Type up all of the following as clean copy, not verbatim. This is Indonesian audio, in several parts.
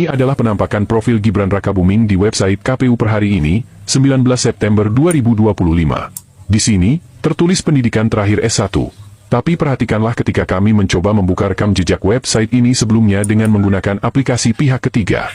Ini adalah penampakan profil Gibran Rakabuming di website KPU per hari ini, 19 September 2025. Di sini, tertulis pendidikan terakhir S1. Tapi perhatikanlah ketika kami mencoba membuka rekam jejak website ini sebelumnya dengan menggunakan aplikasi pihak ketiga.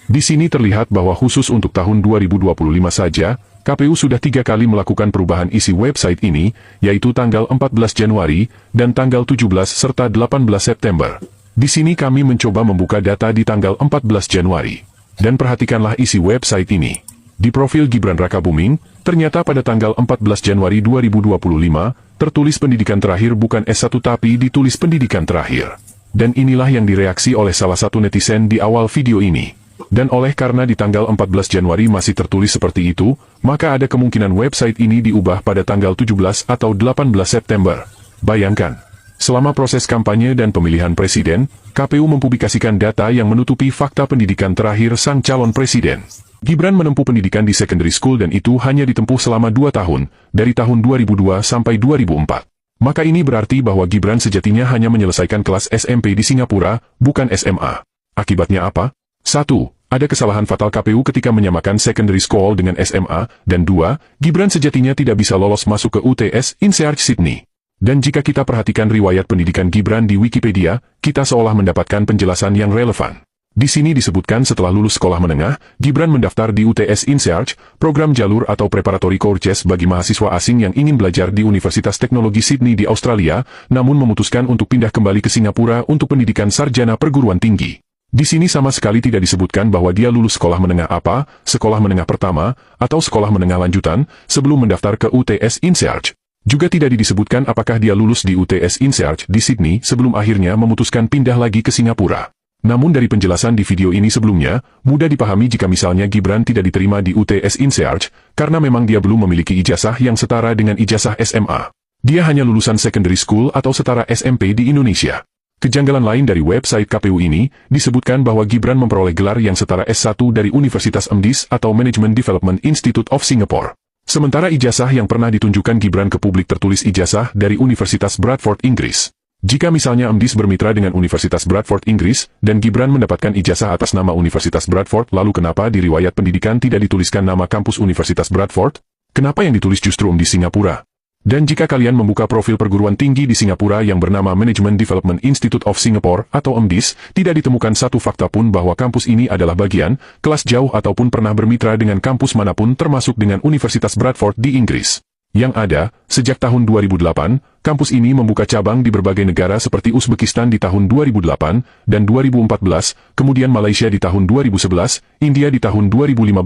Di sini terlihat bahwa khusus untuk tahun 2025 saja, KPU sudah 3 kali melakukan perubahan isi website ini, yaitu tanggal 14 Januari, dan tanggal 17 serta 18 September. Di sini kami mencoba membuka data di tanggal 14 Januari. Dan perhatikanlah isi website ini. Di profil Gibran Rakabuming, ternyata pada tanggal 14 Januari 2025, tertulis pendidikan terakhir bukan S1 tapi ditulis pendidikan terakhir. Dan inilah yang direaksi oleh salah satu netizen di awal video ini. Dan oleh karena di tanggal 14 Januari masih tertulis seperti itu, maka ada kemungkinan website ini diubah pada tanggal 17 atau 18 September. Bayangkan, selama proses kampanye dan pemilihan presiden, KPU mempublikasikan data yang menutupi fakta pendidikan terakhir sang calon presiden. Gibran menempuh pendidikan di secondary school dan itu hanya ditempuh selama 2 tahun, dari tahun 2002 sampai 2004. Maka ini berarti bahwa Gibran sejatinya hanya menyelesaikan kelas SMP di Singapura, bukan SMA. Akibatnya apa? 1. Ada kesalahan fatal KPU ketika menyamakan secondary school dengan SMA, dan 2. Gibran sejatinya tidak bisa lolos masuk ke UTS INSEAD Sydney. Dan jika kita perhatikan riwayat pendidikan Gibran di Wikipedia, kita seolah mendapatkan penjelasan yang relevan. Di sini disebutkan setelah lulus sekolah menengah, Gibran mendaftar di UTS INSEAD, program jalur atau preparatory courses bagi mahasiswa asing yang ingin belajar di Universitas Teknologi Sydney di Australia, namun memutuskan untuk pindah kembali ke Singapura untuk pendidikan sarjana perguruan tinggi. Di sini sama sekali tidak disebutkan bahwa dia lulus sekolah menengah apa, sekolah menengah pertama, atau sekolah menengah lanjutan, sebelum mendaftar ke UTS INSEAD. Juga tidak disebutkan apakah dia lulus di UTS INSEAD di Sydney sebelum akhirnya memutuskan pindah lagi ke Singapura. Namun dari penjelasan di video ini sebelumnya, mudah dipahami jika misalnya Gibran tidak diterima di UTS INSEAD, karena memang dia belum memiliki ijazah yang setara dengan ijazah SMA. Dia hanya lulusan secondary school atau setara SMP di Indonesia. Kejanggalan lain dari website KPU ini, disebutkan bahwa Gibran memperoleh gelar yang setara S1 dari Universitas MDIS atau Management Development Institute of Singapore. Sementara ijazah yang pernah ditunjukkan Gibran ke publik tertulis ijazah dari Universitas Bradford, Inggris. Jika misalnya MDIS bermitra dengan Universitas Bradford, Inggris, dan Gibran mendapatkan ijazah atas nama Universitas Bradford, lalu kenapa di riwayat pendidikan tidak dituliskan nama kampus Universitas Bradford? Kenapa yang ditulis justru di Singapura? Dan jika kalian membuka profil perguruan tinggi di Singapura yang bernama Management Development Institute of Singapore atau MDIS, tidak ditemukan satu fakta pun bahwa kampus ini adalah bagian, kelas jauh ataupun pernah bermitra dengan kampus manapun termasuk dengan Universitas Bradford di Inggris. Yang ada, sejak tahun 2008, kampus ini membuka cabang di berbagai negara seperti Uzbekistan di tahun 2008 dan 2014, kemudian Malaysia di tahun 2011, India di tahun 2015,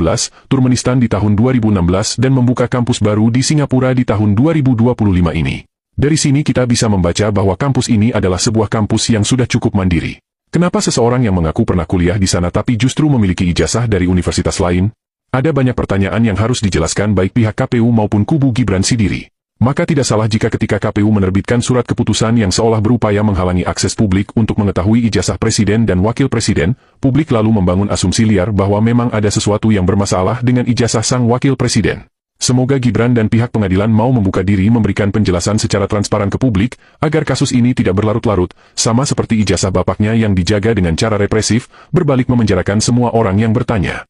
Turkmenistan di tahun 2016 dan membuka kampus baru di Singapura di tahun 2025 ini. Dari sini kita bisa membaca bahwa kampus ini adalah sebuah kampus yang sudah cukup mandiri. Kenapa seseorang yang mengaku pernah kuliah di sana tapi justru memiliki ijazah dari universitas lain? Ada banyak pertanyaan yang harus dijelaskan baik pihak KPU maupun kubu Gibran sendiri. Maka tidak salah jika ketika KPU menerbitkan surat keputusan yang seolah berupaya menghalangi akses publik untuk mengetahui ijazah presiden dan wakil presiden, publik lalu membangun asumsi liar bahwa memang ada sesuatu yang bermasalah dengan ijazah sang wakil presiden. Semoga Gibran dan pihak pengadilan mau membuka diri memberikan penjelasan secara transparan ke publik, agar kasus ini tidak berlarut-larut, sama seperti ijazah bapaknya yang dijaga dengan cara represif, berbalik memenjarakan semua orang yang bertanya.